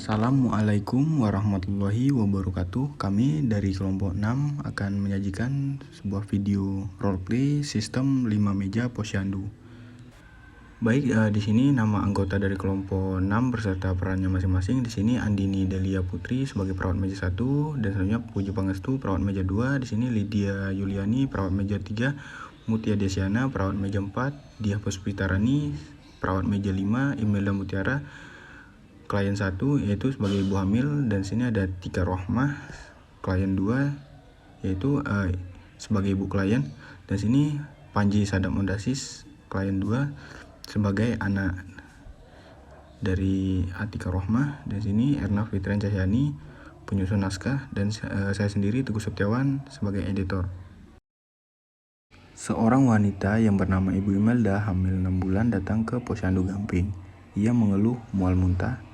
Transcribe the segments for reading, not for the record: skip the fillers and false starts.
Assalamualaikum warahmatullahi wabarakatuh. Kami dari kelompok 6 akan menyajikan sebuah video roleplay sistem 5 meja posyandu. Baik, di sini nama anggota dari kelompok 6 berserta perannya masing-masing. Di sini Andini Delia Putri sebagai perawat meja 1 dan selanjutnya Puji Pangestu perawat meja 2. Di sini Lydia Yuliani perawat meja 3, Mutia Desiana perawat meja 4, Diah Puspitarani perawat meja 5, Imelda Mutiara klien 1 yaitu sebagai ibu hamil, dan sini ada Tika Rohmah klien 2 yaitu sebagai ibu klien, dan sini Panji Sadam Ondasis klien 2 sebagai anak dari Atika Rohmah, dan sini Erna Fitran Cahyani penyusun naskah, dan saya sendiri Teguh Setiawan sebagai editor. Seorang wanita yang bernama Ibu Imelda hamil 6 bulan datang ke posyandu Gamping. Ia mengeluh mual muntah.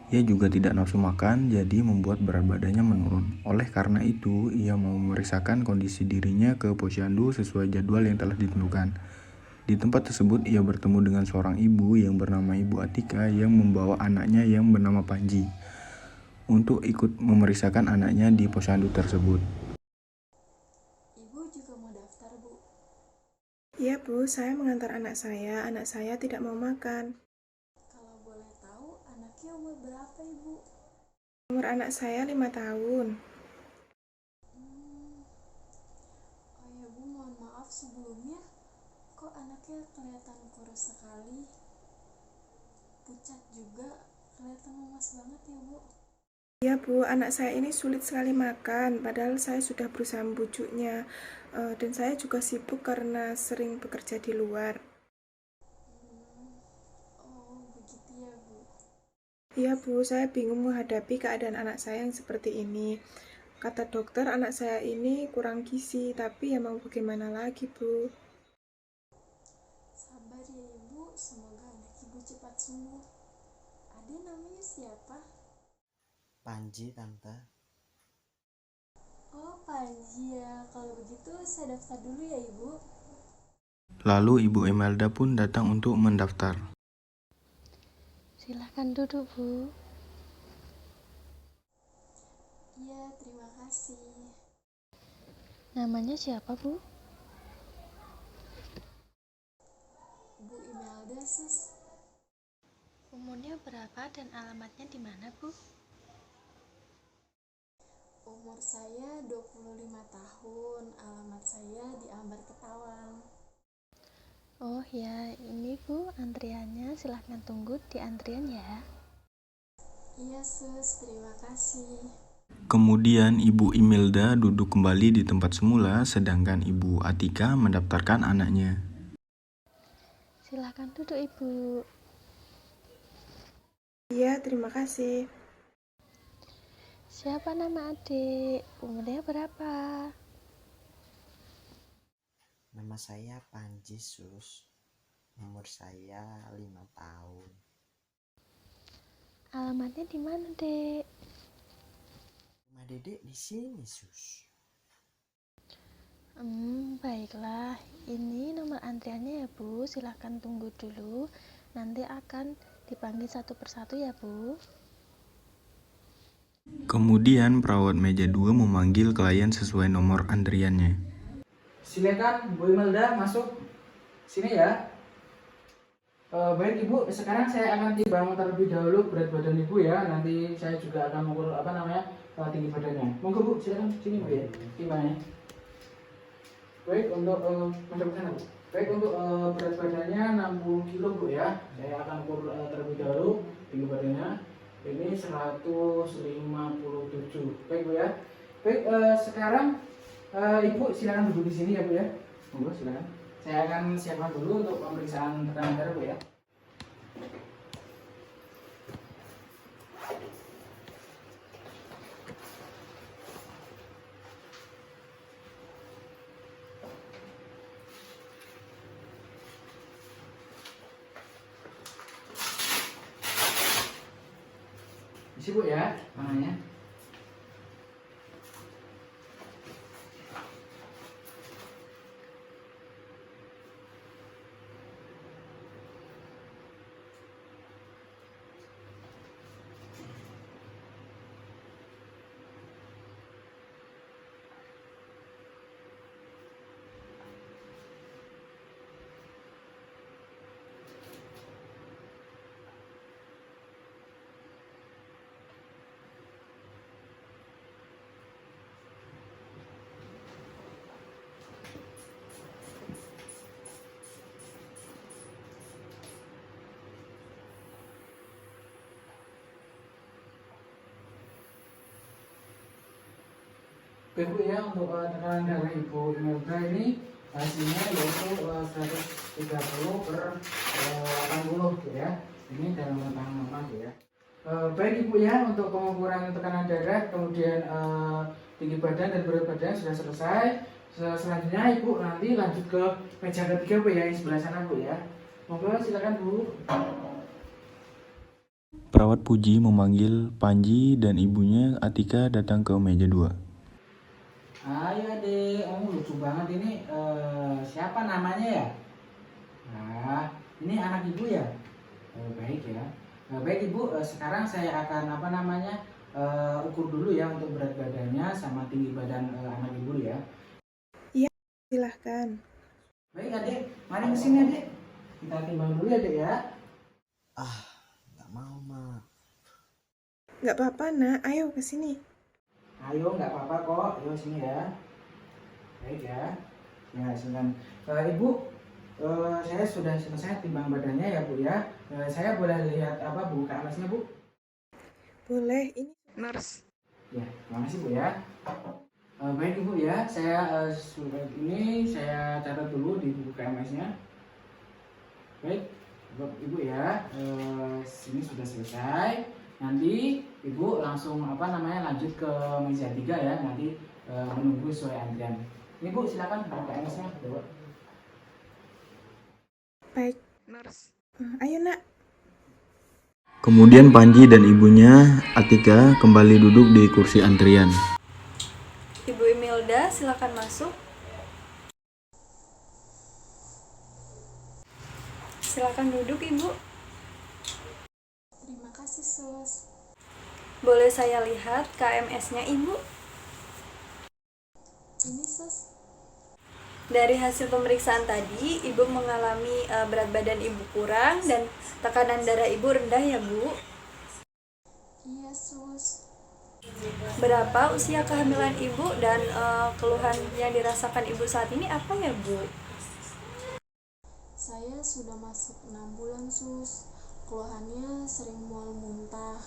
Ia juga tidak nafsu makan, jadi membuat berat badannya menurun. Oleh karena itu, ia mau memeriksakan kondisi dirinya ke posyandu sesuai jadwal yang telah ditentukan. Di tempat tersebut, ia bertemu dengan seorang ibu yang bernama Ibu Atika yang membawa anaknya yang bernama Panji untuk ikut memeriksakan anaknya di posyandu tersebut. Ibu juga mau daftar, Bu? Iya, Bu, saya mengantar anak saya. Anak saya tidak mau makan. Kalau boleh tahu, anaknya umur berapa, Ibu? Umur anak saya 5 tahun. Oh ya, Bu, mohon maaf sebelumnya. Kok anaknya kelihatan kurus sekali? Pucat juga, kelihatan lemas banget ya, Bu? Iya, Bu, anak saya ini sulit sekali makan, padahal saya sudah berusaha membujuknya. Dan saya juga sibuk karena sering bekerja di luar. Oh, begitu ya, Bu. Iya, Bu, saya bingung menghadapi keadaan anak saya yang seperti ini. Kata dokter, anak saya ini kurang gizi, tapi ya mau bagaimana lagi, Bu? Sabar ya, Ibu. Semoga anak Ibu cepat sembuh. Ade namanya siapa? Panji, Tante. Oh, Panji ya. Kalau begitu saya daftar dulu ya, Ibu. Lalu Ibu Imelda pun datang untuk mendaftar. Silahkan duduk, Bu. Iya, terima kasih. Namanya siapa, Bu? Bu Imelda, Sus. Umurnya berapa dan alamatnya di mana, Bu? Umur saya 25 tahun, alamat saya di Ambar Ketawang. Oh ya, ini Bu, antriannya. Silahkan tunggu di antrian ya. Iya, Sus, terima kasih. Kemudian Ibu Imelda duduk kembali di tempat semula, sedangkan Ibu Atika mendaftarkan anaknya. Silahkan duduk, Ibu. Iya, terima kasih. Siapa nama adik? Umurnya berapa? Nama saya Panji, Sus. Umur saya 5 tahun. Alamatnya di mana, Dek? Rumah Dedek di sini, Sus. Baiklah. Ini nomor antriannya ya, Bu. Silahkan tunggu dulu. Nanti akan dipanggil satu persatu ya, Bu. Kemudian perawat meja 2 memanggil klien sesuai nomor antriannya. Silakan Bu Imelda masuk sini ya. Baik Ibu, sekarang saya akan timbang terlebih dahulu berat badan Ibu ya. Nanti saya juga akan mengukur tinggi badannya. Monggo Bu, silakan sini Bu ya. Timbangnya. Baik untuk madam sana Bu. Baik untuk berat badannya 60 kilo Bu ya. Saya akan ukur terlebih dahulu tinggi badannya. Ini 157. Baik Bu ya. Baik, sekarang Ibu silakan duduk di sini ya Bu ya. Monggo silakan. Saya akan siapkan dulu untuk pemeriksaan tekanan darah Bu ya. Isi Bu ya, tangannya. Baik Bu ya, untuk tekanan darah Ibu Imelda ini hasilnya yaitu 130/80 gitu ya. Ini dalam rentang normal ya. Baik Ibu ya, untuk pengukuran tekanan darah, kemudian tinggi badan dan berat badan sudah selesai. Selanjutnya Ibu nanti lanjut ke meja ketiga Bu ya, yang sebelah sana Bu ya. Monggo silakan Bu. Perawat Puji memanggil Panji dan ibunya Atika datang ke meja 2. Ayo Adik, lucu banget ini. Siapa namanya ya? Nah, ini anak Ibu ya? Baik ya. Baik Ibu, sekarang saya akan ukur dulu ya untuk berat badannya sama tinggi badan anak Ibu ya. Iya, silahkan. Baik Adik, mari kesini Adik. Kita timbang dulu ya Adik ya. Nggak mau, Mak. Nggak apa-apa, Nak. Ayo ke sini. Ayo, nggak apa-apa kok. Ayo sini ya. Baik ya. Ya, silakan. Ibu, saya sudah selesai timbang badannya ya Bu ya. Saya boleh lihat Bu KMS-nya Bu? Boleh, ini nurse. Ya, terima kasih Bu ya. Baik Ibu ya, saya catat dulu di buku KMS-nya. Baik, Ibu ya, sini sudah selesai. Nanti Ibu langsung lanjut ke meja 3 ya. Nanti menunggu sesuai antrian. Ini Bu, silakan buku KMS-nya. Baik, nurse. Ayo, Nak. Kemudian Panji dan ibunya Atika kembali duduk di kursi antrian. Ibu Imelda, silakan masuk. Silakan duduk, Ibu. Terima kasih, Sus. Boleh saya lihat KMS-nya, Ibu? Ini, Sus. Dari hasil pemeriksaan tadi, Ibu mengalami berat badan Ibu kurang dan tekanan darah Ibu rendah ya, Bu? Iya, Sus. Berapa usia kehamilan Ibu dan keluhan yang dirasakan Ibu saat ini apa ya, Bu? Saya sudah masuk 6 bulan, Sus. Keluhannya sering mual muntah.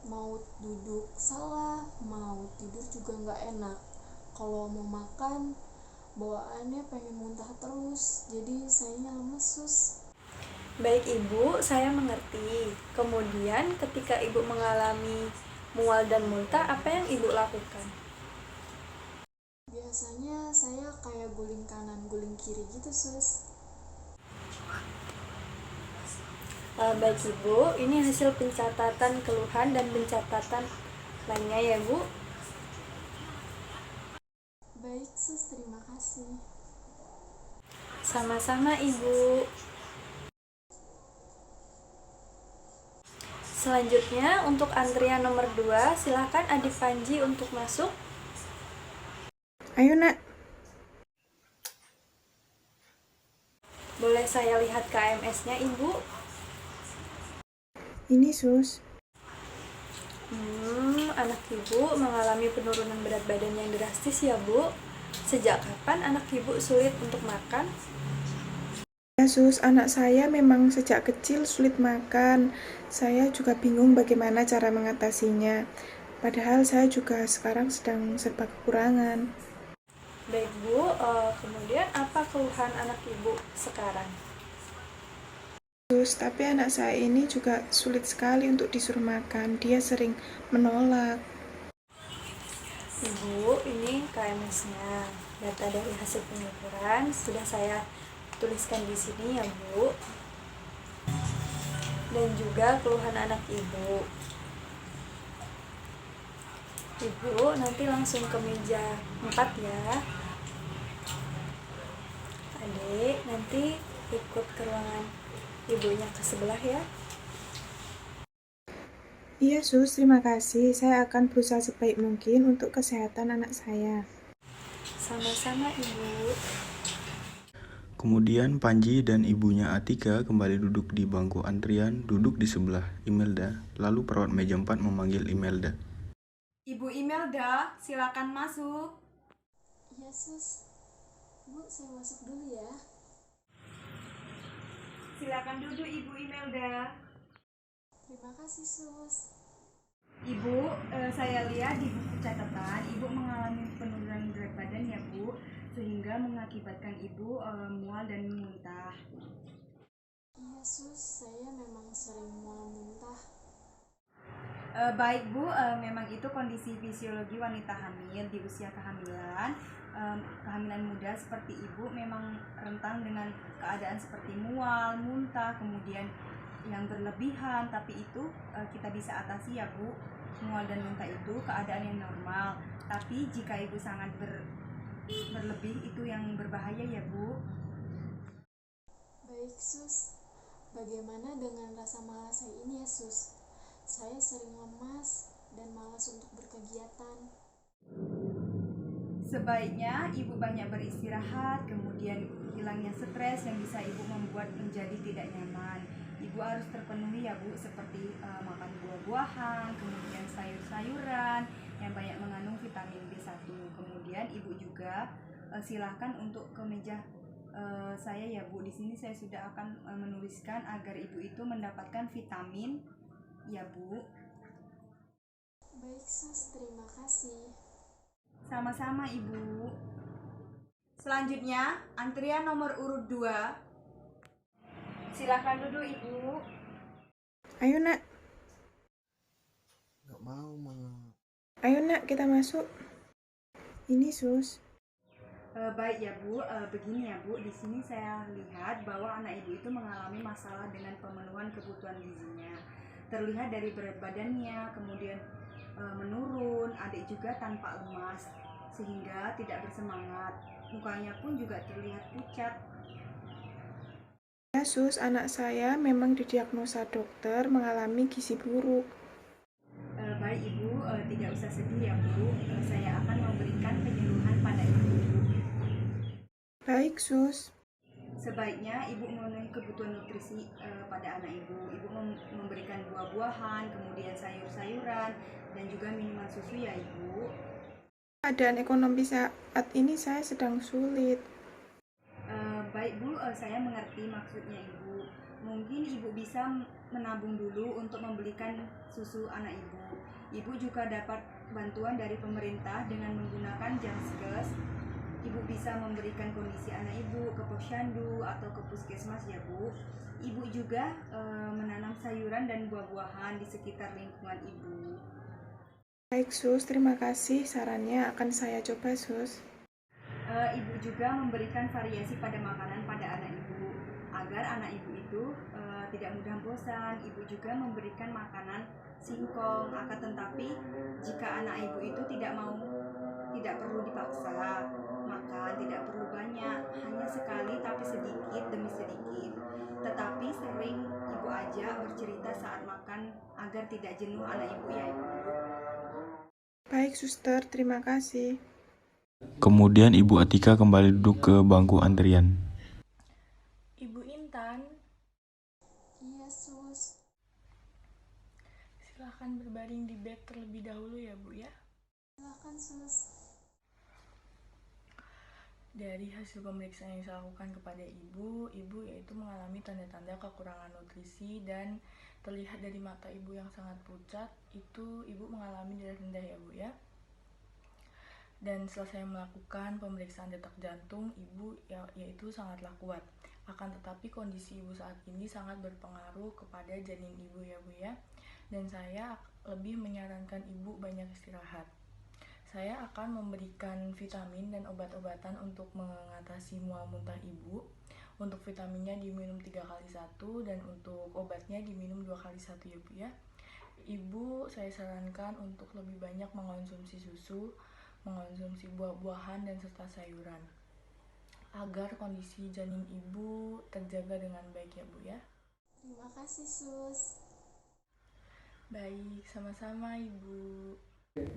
Mau duduk salah, mau tidur juga nggak enak. Kalau mau makan, bawaannya pengen muntah terus. Jadi saya lemes, Sus. Baik Ibu, saya mengerti. Kemudian ketika Ibu mengalami mual dan muntah, apa yang Ibu lakukan? Biasanya saya kayak guling kanan, guling kiri gitu, Sus. Baik Ibu, ini hasil pencatatan keluhan dan pencatatan lainnya ya, Bu. Baik, Sus, terima kasih. Sama-sama, Ibu. Selanjutnya, untuk antrian nomor 2, silakan Adik Panji untuk masuk. Ayo, Nak. Boleh saya lihat KMS-nya, Ibu? Ini, Sus. Anak Ibu mengalami penurunan berat badan yang drastis ya, Bu. Sejak kapan anak Ibu sulit untuk makan? Ya, Sus. Anak saya memang sejak kecil sulit makan. Saya juga bingung bagaimana cara mengatasinya. Padahal saya juga sekarang sedang serba kekurangan. Baik, Bu. Kemudian apa keluhan anak Ibu sekarang? Sus, tapi anak saya ini juga sulit sekali untuk disuruh makan. Dia sering menolak. Ibu, ini KMS-nya. Data dari hasil pengukuran sudah saya tuliskan di sini ya, Bu. Dan juga keluhan anak Ibu. Ibu nanti langsung ke meja 4 ya. Adik nanti ikut ke ruangan ibunya ke sebelah ya. Iya, Sus. Terima kasih. Saya akan berusaha sebaik mungkin untuk kesehatan anak saya. Sama-sama, Ibu. Kemudian Panji dan ibunya Atika kembali duduk di bangku antrian, duduk di sebelah Imelda. Lalu perawat meja 4 memanggil Imelda. Ibu Imelda, silakan masuk. Iya, Sus. Bu, saya masuk dulu ya. Silakan duduk Ibu Imelda. Terima kasih, Sus. Ibu, saya lihat di buku catatan Ibu mengalami penurunan berat badan ya Bu, sehingga mengakibatkan Ibu mual dan muntah. Iya sus, saya memang sering mual muntah. Baik Bu, memang itu kondisi fisiologi wanita hamil di usia kehamilan. Kehamilan muda seperti Ibu memang rentan dengan keadaan seperti mual, muntah, kemudian yang berlebihan, tapi itu kita bisa atasi ya Bu. Mual dan muntah itu keadaan yang normal, tapi jika Ibu sangat berlebih itu yang berbahaya ya Bu. Baik sus, bagaimana dengan rasa malas saya ini ya sus? Saya sering lemas dan malas untuk berkegiatan. Sebaiknya Ibu banyak beristirahat, kemudian hilangnya stres yang bisa Ibu membuat menjadi tidak nyaman. Ibu harus terpenuhi ya Bu, seperti makan buah-buahan, kemudian sayur-sayuran yang banyak mengandung vitamin B1. Kemudian Ibu juga silahkan untuk ke meja saya ya Bu. Di sini saya sudah akan menuliskan agar Ibu itu mendapatkan vitamin ya Bu. Baik sus, terima kasih. Sama-sama Ibu. Selanjutnya, antrian nomor urut 2. Silakan duduk Ibu. Ayo nak, Nggak mau, Ma. ayo nak kita masuk. Ini sus. Baik ya Bu, begini ya Bu, di sini saya lihat bahwa anak Ibu itu mengalami masalah dengan pemenuhan kebutuhan gizinya. Terlihat dari berat badannya, kemudian menurun, adik juga tampak lemas, sehingga tidak bersemangat. Mukanya pun juga terlihat pucat. Ya sus, anak saya memang didiagnosa dokter mengalami gizi buruk. Baik Ibu, tidak usah sedih ya Bu, saya akan memberikan penyuluhan pada Ibu. Baik sus. Sebaiknya Ibu memenuhi kebutuhan nutrisi pada anak Ibu. Ibu memberikan buah-buahan, kemudian sayur-sayuran, dan juga minuman susu ya Ibu. Keadaan ekonomi saat ini saya sedang sulit. Baik Bu, saya mengerti maksudnya Ibu. Mungkin Ibu bisa menabung dulu untuk membelikan susu anak Ibu. Ibu juga dapat bantuan dari pemerintah dengan menggunakan Jamskes. Ibu bisa memberikan kondisi anak Ibu ke posyandu atau ke puskesmas ya Bu. Ibu juga menanam sayuran dan buah-buahan di sekitar lingkungan Ibu. Baik sus, terima kasih sarannya akan saya coba sus. Ibu juga memberikan variasi pada makanan pada anak Ibu agar anak Ibu itu tidak mudah bosan. Ibu juga memberikan makanan singkong, akan tetapi jika anak Ibu itu tidak perlu dipaksa makan, tidak perlu banyak, hanya sekali tapi sedikit demi sedikit. Tetapi sering Ibu ajak bercerita saat makan agar tidak jenuh anak Ibu ya Ibu. Baik suster, terima kasih. Kemudian Ibu Atika kembali duduk ke bangku antrian. Ibu Intan, Iya sus, silahkan berbaring di bed terlebih dahulu ya Bu ya. silakan sus. Dari hasil pemeriksaan yang saya lakukan kepada Ibu yaitu mengalami tanda-tanda kekurangan nutrisi dan terlihat dari mata Ibu yang sangat pucat, itu Ibu mengalami darah rendah ya Bu ya. Dan setelah saya melakukan pemeriksaan detak jantung, Ibu yaitu sangatlah kuat. Akan tetapi kondisi Ibu saat ini sangat berpengaruh kepada janin Ibu ya Bu ya. Dan saya lebih menyarankan Ibu banyak istirahat. Saya akan memberikan vitamin dan obat-obatan untuk mengatasi mual muntah Ibu. Untuk vitaminnya diminum 3 kali 1 dan untuk obatnya diminum 2 kali 1 ya Bu ya. Ibu saya sarankan untuk lebih banyak mengonsumsi susu, mengonsumsi buah-buahan dan serta sayuran agar kondisi janin Ibu terjaga dengan baik ya Bu ya. Terima kasih sus. Baik, sama-sama Ibu.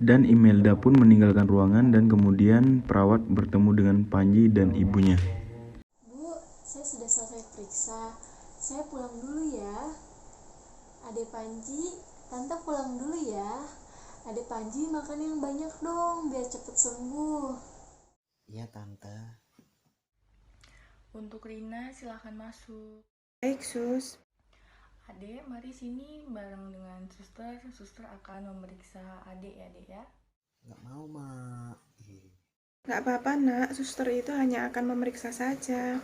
Dan Imelda pun meninggalkan ruangan dan kemudian perawat bertemu dengan Panji dan ibunya. Bu, saya sudah selesai periksa. Saya pulang dulu ya. Adek Panji, Tante pulang dulu ya. Adek Panji makan yang banyak dong biar cepet sembuh. Iya, Tante. Untuk Rina silahkan masuk. Baik sus. Adek, mari sini bareng dengan suster. Suster akan memeriksa adek ya, Dek ya. Nggak mau, Mak. Nggak apa-apa, Nak. Suster itu hanya akan memeriksa saja.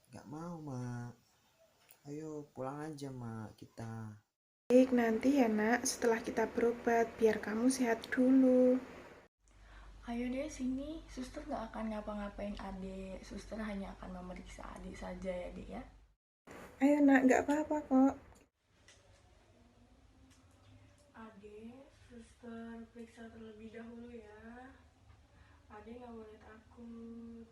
Nggak mau, Mak. Ayo pulang aja, Mak, kita. Baik, nanti ya, Nak. Setelah kita berobat, biar kamu sehat dulu. Ayo deh sini, suster nggak akan ngapa-ngapain adek. Suster hanya akan memeriksa adek saja ya, Dek ya. Ayo, Nak. Nggak apa-apa kok. Adek, suster periksa terlebih dahulu ya. Adek nggak boleh takut.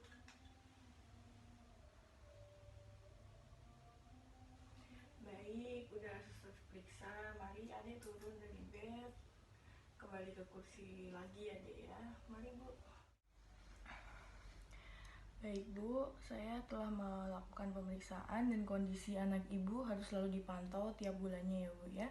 Baik, udah suster periksa. Mari adek turun dari bed. Kembali ke kursi lagi ya, Dek ya. Mari, Bu. Baik, Bu. Saya telah melakukan pemeriksaan dan kondisi anak Ibu harus selalu dipantau tiap bulannya ya, Bu ya.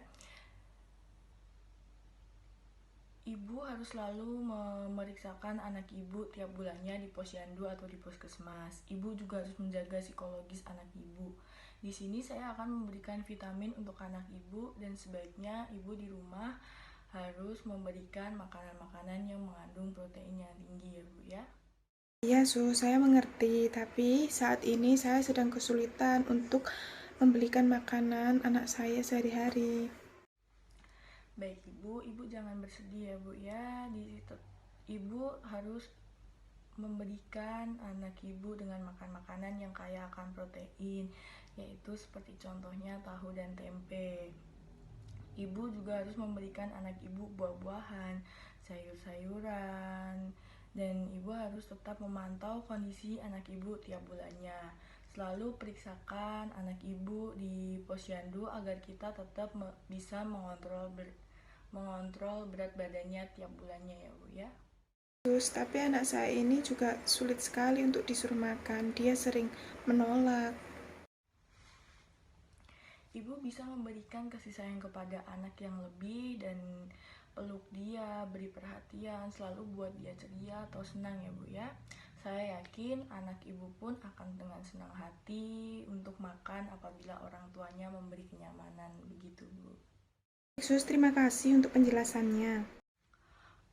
Ibu harus selalu memeriksakan anak Ibu tiap bulannya di posyandu atau di puskesmas. Ibu juga harus menjaga psikologis anak Ibu. Di sini saya akan memberikan vitamin untuk anak Ibu dan sebaiknya Ibu di rumah harus memberikan makanan-makanan yang mengandung protein yang tinggi ya, Bu ya. Iya, saya mengerti. Tapi saat ini saya sedang kesulitan untuk membelikan makanan anak saya sehari-hari. Baik Ibu, Ibu jangan bersedih ya, Bu ya. Ibu harus memberikan anak Ibu dengan makan makanan yang kaya akan protein, yaitu seperti contohnya tahu dan tempe. Ibu juga harus memberikan anak Ibu buah-buahan, sayur-sayuran, dan Ibu harus tetap memantau kondisi anak Ibu tiap bulannya. Selalu periksakan anak Ibu di posyandu agar kita tetap bisa mengontrol berat badannya tiap bulannya ya, Bu ya. Tapi anak saya ini juga sulit sekali untuk disuruh makan. Dia sering menolak. Ibu bisa memberikan kasih sayang kepada anak yang lebih dan peluk dia, beri perhatian, selalu buat dia ceria atau senang ya, Bu ya. Saya yakin anak Ibu pun akan dengan senang hati untuk makan apabila orang tuanya memberi kenyamanan, begitu, Bu. Sus, terima kasih untuk penjelasannya.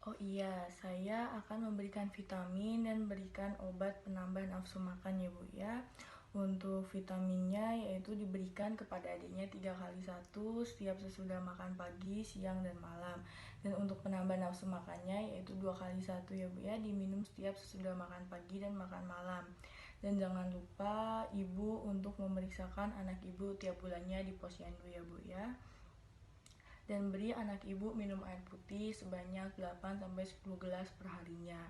Oh iya, saya akan memberikan vitamin dan berikan obat penambah nafsu makan ya, Bu ya. Untuk vitaminnya yaitu diberikan kepada adiknya 3 kali 1 setiap sesudah makan pagi, siang, dan malam. Dan untuk penambah nafsu makannya yaitu 2 kali 1 ya, Bu ya, diminum setiap sesudah makan pagi dan makan malam. Dan jangan lupa Ibu untuk memeriksakan anak Ibu tiap bulannya di posyandu ya, Bu ya. Dan beri anak Ibu minum air putih sebanyak 8-10 gelas per harinya.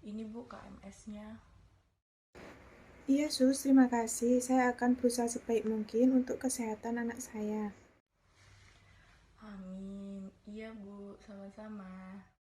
Ini Bu KMS-nya. Iya, Sus, terima kasih. Saya akan berusaha sebaik mungkin untuk kesehatan anak saya. Amin. Iya, Bu. Sama-sama.